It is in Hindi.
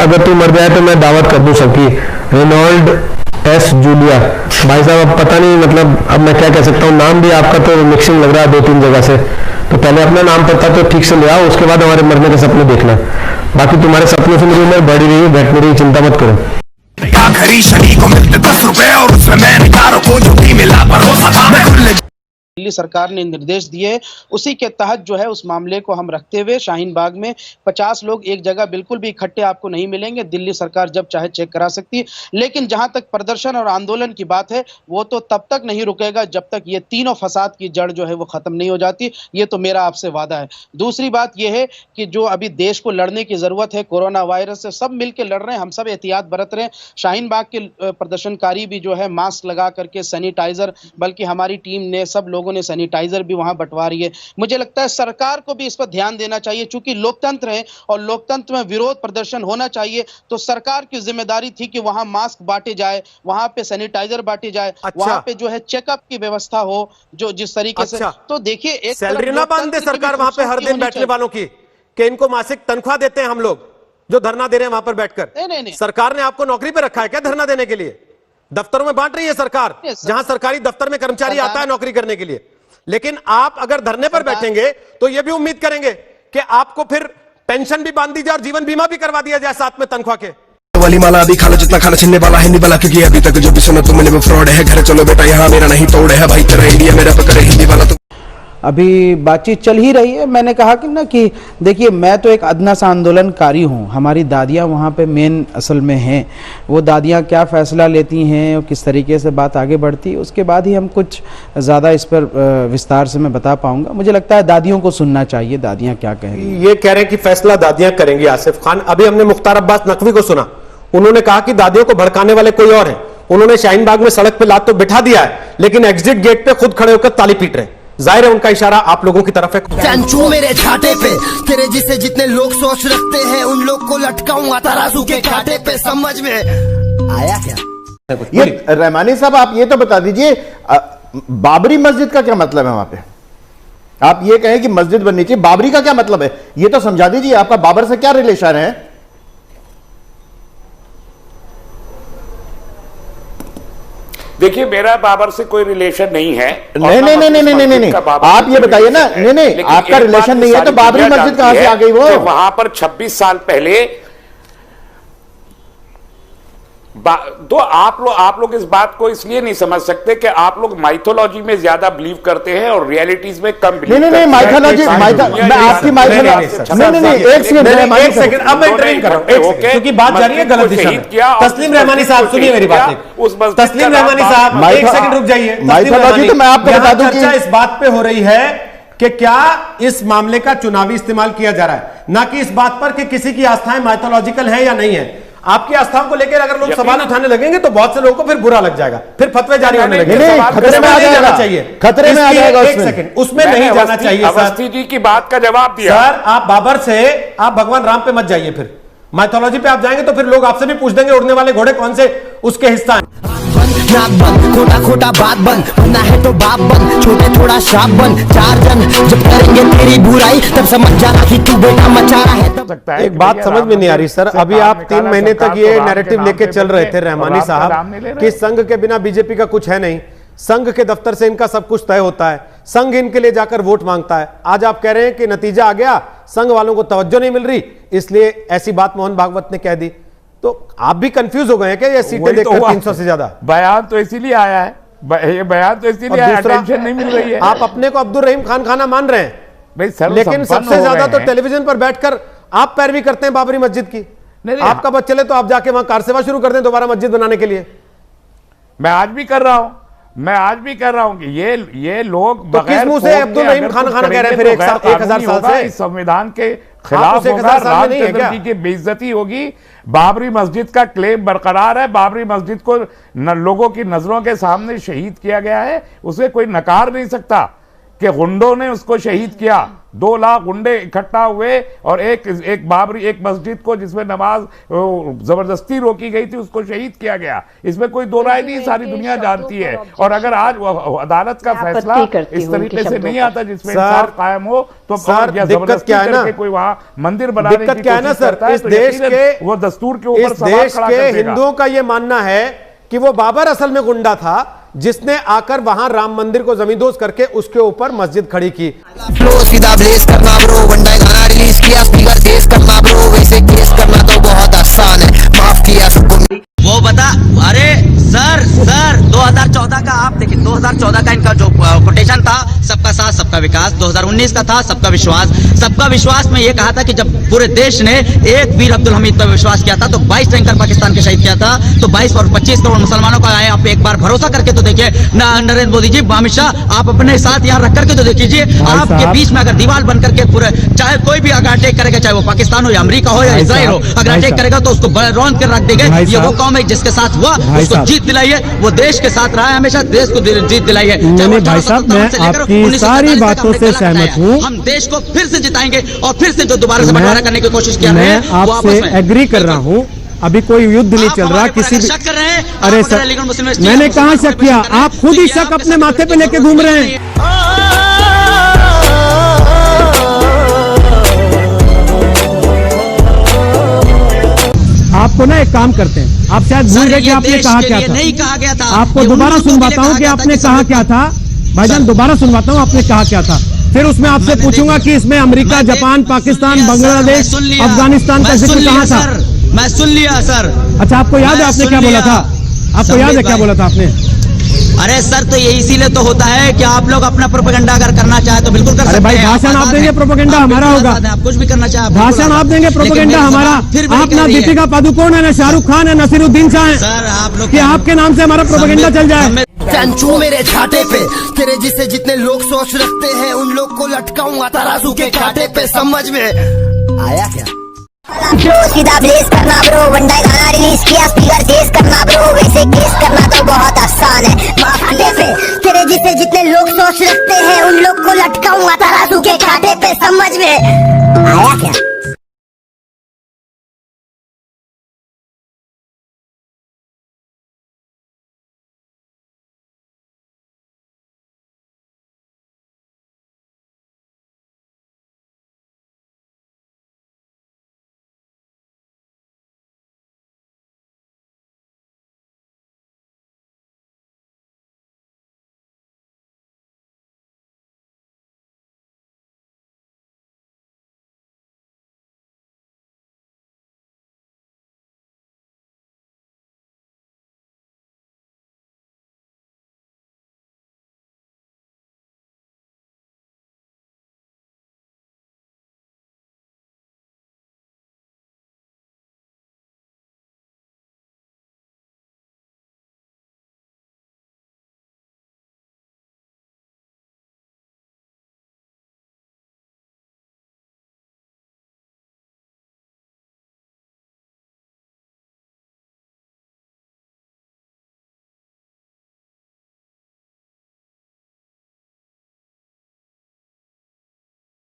अगर तू मर जाए तो मैं दावत कर दूं सबकी। रेनॉल्ड एस जूलिया, भाई साहब अब पता नहीं मतलब अब मैं क्या कह सकता हूँ, नाम भी आपका तो मिक्सिंग लग रहा है 2-3 जगह से, तो पहले अपना नाम पता तो ठीक से ले आओ, उसके बाद हमारे मरने के सपने देखना। बाकी तुम्हारे सपनों से मेरी उम्र बढ़ रही है, घट मेरी, चिंता मत करो। घड़ी शनि को मिलते 10 रुपए और उसमें मैंने कारों को जो भी मिला भरोसा था मैं खुले। दिल्ली सरकार ने निर्देश दिए, उसी के तहत जो है उस मामले को हम रखते हुए शाहीन बाग में 50 लोग एक जगह बिल्कुल भी इकट्ठे आपको नहीं मिलेंगे। दिल्ली सरकार जब चाहे चेक करा सकती है, लेकिन जहां तक प्रदर्शन और आंदोलन की बात है वो तो तब तक नहीं रुकेगा जब तक ये तीनों फसाद की जड़ जो है वो खत्म नहीं हो जाती। ये तो मेरा आपसे वादा है। दूसरी बात यह है कि जो अभी देश को लड़ने की जरूरत है कोरोना वायरस से, सब मिलकर लड़ रहे हैं, हम सब एहतियात बरत रहे हैं। शाहीन बाग के प्रदर्शनकारी भी जो है मास्क लगा करके, सैनिटाइजर, बल्कि हमारी टीम ने, सब लोगों ने सैनिटाइजर भी वहां बंटवा रही है। मुझे लगता है सरकार को भी इस पर ध्यान देना चाहिए, चूंकि लोकतंत्र है और लोकतंत्र में विरोध प्रदर्शन होना चाहिए, तो सरकार की जिम्मेदारी थी कि वहां मास्क बांटे जाए, वहां पे सैनिटाइजर बांटे जाए, वहां पे जो है चेकअप की व्यवस्था हो, जो जिस तरीके से। तो देखिए, एक सैलरी ना बांध दे सरकार वहां पे हर दिन बैठने वालों की, कि इनको मासिक तनख्वाह देते हैं हम लोग जो धरना दे रहे हैं वहां पर बैठकर। नहीं। सरकार ने आपको नौकरी पे रखा है क्या धरना देने के लिए? दफ्तरों में बांट रही है सरकार, जहां सरकारी दफ्तर में कर्मचारी आता है नौकरी करने के लिए। लेकिन आप अगर धरने पर बैठेंगे तो यह भी उम्मीद करेंगे कि आपको फिर पेंशन भी बांध दी जाए और जीवन बीमा भी करवा दिया जाए साथ में तनख्वाह के। वाली माला अभी खाला जितना खाना छीनने वाला है नहीं वाला, क्योंकि अभी तक जो भी सुना तुमने वो फ्रॉड है। घर चलो बेटा यहाँ मेरा नहीं तोड़ है, भाई तेरा इंडिया मेरा पकड़े हिंदी वाला। तो अभी बातचीत चल ही रही है। मैंने कहा कि ना कि देखिए, मैं तो एक अदना सा आंदोलनकारी हूँ, हमारी दादियाँ वहाँ पे मेन असल में हैं। वो दादियाँ क्या फ़ैसला लेती हैं और किस तरीके से बात आगे बढ़ती है, उसके बाद ही हम कुछ ज़्यादा इस पर विस्तार से मैं बता पाऊँगा। मुझे लगता है दादियों को सुनना चाहिए, दादियाँ क्या कहेंगी। ये कह रहे हैं कि फैसला दादियाँ करेंगी आसिफ खान। अभी हमने मुख्तार अब्बास नकवी को सुना, उन्होंने कहा कि दादियों को भड़काने वाले कोई और हैं। उन्होंने शाहीन बाग में सड़क पे लात तो बिठा दिया है, लेकिन एग्जिट गेट पे खुद खड़े होकर ताली पीट रहे हैं। जाहिर है उनका इशारा आप लोगों की तरफ है। चंचू मेरे छाते पे, तेरे जिसे जितने लोग सोच रखते हैं उन लोग को लटकाऊंगा तराजू के कांटे पे। समझ में आया क्या? ये रहमानी साहब, आप ये तो बता दीजिए, बाबरी मस्जिद का क्या मतलब है वहां पे? आप ये कहें कि मस्जिद बननी चाहिए, बाबरी का क्या मतलब है? ये तो समझा दीजिए, आपका बाबर से क्या रिलेशन है? देखिए, मेरा बाबर से कोई रिलेशन नहीं है। नहीं, आप ये बताइए ना। नहीं, आपका रिलेशन नहीं है तो बाबरी मस्जिद कहां से आ गई? वो वहां पर 26 साल पहले तो आप लोग इस बात को इसलिए नहीं समझ सकते कि आप लोग माइथोलॉजी में ज्यादा बिलीव करते हैं और रियलिटीज में कम बिलीव करते हैं। नहीं, माइथोलॉजी, मैं आपकी माइथोलॉजी, नहीं, एक सेकंड, अब मैं इंटरव्यू कर रहा हूं क्योंकि बात जा रही है गलत दिशा में। तस्लीम रहमानी साहब, सुनिए मेरी बात। तस्लीम रहमानी साहब, एक सेकंड रुक जाइए। माइथोलॉजी तो मैं आपको बता दूं कि चर्चा इस बात पे हो रही है कि क्या इस मामले का चुनावी इस्तेमाल किया जा रहा है, ना कि इस बात पर कि किसी की आस्थाएं माइथोलॉजिकल है या नहीं है। आपकी आस्थाओं को लेकर अगर लोग सवाल उठाने लगेंगे तो बहुत से लोगों को फिर बुरा लग जाएगा, फिर फतवे जारी होने लगेंगे। खतरे में आ जाना चाहिए, खतरे में आ जाएगा। एक सेकंड, उसमें नहीं जाना चाहिए। अवस्थी जी की बात का जवाब दिया सर। आप बाबर से आप भगवान राम पे मत जाइए, फिर माइथोलॉजी पे आप जाएंगे तो फिर लोग आपसे भी पूछ देंगे उड़ने वाले घोड़े कौन से उसके हिस्सा हैं। नाक बंद, खोटा खोटा बात बंद, बनना है तो बाप बन, छोटे थोड़ा शाप बन। 4 जन जब करेंगे तेरी बुराई तब समझ जाना कि तू बेटा मचा रहा है। तब एक बात समझ में नहीं आ रही सर, अभी आप 3 महीने तक ये नैरेटिव लेके चल रहे थे रहमानी साहब कि संघ के बिना बीजेपी का कुछ है नहीं, संघ के दफ्तर से इनका सब कुछ तय होता है, संघ इनके लिए जाकर वोट मांगता है। आज आप कह रहे हैं कि नतीजा आ गया, संघ वालों को तवज्जो नहीं मिल रही, इसलिए ऐसी बात मोहन भागवत ने कह दी। तो आप भी कंफ्यूज हो गए हैं क्या ये सीटें देखकर? 300 से ज्यादा बयान तो इसीलिए आया है, ये बयान तो इसीलिए आया, अटेंशन नहीं मिल रही है। आप अपने को अब्दुल रहीम खान खाना मान रहे हैं, लेकिन सबसे ज्यादा तो टेलीविजन पर बैठकर आप पैरवी करते हैं बाबरी मस्जिद की। आपका बस चले तो आप जाके वहां कार सेवा शुरू कर दें दोबारा मस्जिद बनाने के लिए। मैं आज भी कर रहा हूं कि ये लोग तो किस मुंह से अब्दुल रहीम खान खाना कह रहे हैं फिर 1000 साल से? इस संविधान के खिलाफ होगा, रामचंद्र जी की बेइज्जती होगी। बाबरी मस्जिद का क्लेम बरकरार है, बाबरी मस्जिद को लोगों की नजरों के सामने शहीद किया गया है, उसे कोई नकार नहीं सकता। कि गुंडों ने उसको शहीद किया। 2 लाख गुंडे इकट्ठा हुए और एक बाबरी, एक मस्जिद को जिसमें नमाज जबरदस्ती रोकी गई थी, उसको शहीद किया गया। इसमें कोई दो राय नहीं, सारी दुनिया जानती है। और अगर आज अदालत का फैसला इस तरीके से नहीं आता जिसमें इंसाफ कायम हो, तो सर दिक्कत क्या है ना, कोई वहां मंदिर बनाने दिक्कत क्या है ना सर, इस देश के वो दस्तूर के ऊपर इस देश के हिंदुओं का यह मानना है कि वो बाबर असल में गुंडा था जिसने आकर वहां राम मंदिर को जमींदोज करके उसके ऊपर मस्जिद खड़ी की। फ्लो सीधा ब्लेस करना ब्रो, वनडे गाना रिलीज किया, स्पीकर तेज करना ब्रो, वैसे केस करना तो बहुत आसान है, माफ किया सबको। वो बता, अरे सर 2014 का आप देखिए, 2014 का इनका जो कोटेशन था, सबका साथ सबका विकास। 2019 का था सबका विश्वास। सबका विश्वास में ये कहा था कि जब पूरे देश ने एक वीर अब्दुल हमीद पर विश्वास किया था तो 22 टैंकर पाकिस्तान के शहीद किया था, तो 22 और 25 करोड़ मुसलमानों का आए। आप एक बार भरोसा करके तो देखिए नरेंद्र मोदी जी, अमित शाह, आप अपने साथ यहाँ रख करके तो देखिए, आपके बीच में अगर दीवार बन करके पूरे, चाहे कोई भी अगर अटैक करेगा, चाहे वो पाकिस्तान हो या अमेरिका हो या इसराइल हो, अगर अटैक करेगा तो उसको रौंद कर रख देंगे। ये वो कौम है जिसके साथ हुआ, उसको जीत दिलाई है। वो देश के साथ रहा है, हमेशा देश को जीत दिलाई है। भाई साहब, मैं आपकी सारी बातों से सहमत हूँ। हम देश को फिर से जिताएंगे और फिर से जो दोबारा से बंटवारा करने की कोशिश कर रहे हैं, मैं आपसे एग्री कर रहा हूँ। अभी कोई युद्ध नहीं चल रहा किसी भी। शक कर रहे हैं। अरे सर, मैंने कहाँ शक किया? आप खुद ही शक अपने माथे पे लेके घूम रहे हैं। आपको ना एक काम करते हैं, आप शायद भूल गए कि आपने कहा क्या था। नहीं कहा गया था। आपको दोबारा सुनवाता हूँ कि आपने कहा क्या था। भाईजान दोबारा सुनवाता हूँ, आपने कहा क्या था। फिर उसमें आपसे पूछूंगा कि इसमें अमेरिका, जापान, पाकिस्तान, बांग्लादेश, अफगानिस्तान का जिक्र कहाँ था। मैं सुन लिया सर। अच्छा, आपको याद है आपने क्या बोला था? आपको याद है क्या बोला था आपने? अरे सर, तो ये इसीलिए तो होता है कि आप लोग अपना प्रोपेगेंडा अगर करना चाहे तो बिल्कुल कर सकते हैं। भाई भाषण आप देंगे, प्रोपेगेंडा हमारा होगा। आप कुछ भी करना चाहे, भाषण आप देंगे, प्रोपेगेंडा हमारा। आप ना दीपिका पादुकोण है, ना शाहरुख खान है, नसीरुद्दीन शाह है सर, आप लोग कि आपके नाम से हमारा प्रोपेगेंडा चल जाए। चंचू मेरे छाते पे, तेरे जिसे जितने लोग सोच रखते हैं उन लोग को लटकाऊंगा तराजू के कांटे पे। समझ में आया क्या? सीधा ब्लेस करना ब्रो, वनडे गाना रिलीज किया, स्पीकर तेज करना ब्रो, वैसे केस करना तो बहुत आसान है, माफ किया पे। तेरे जिसे जितने लोग सोच रखते हैं उन लोग को लटकाऊंगा तराजू के कांटे पे। समझ में आया क्या?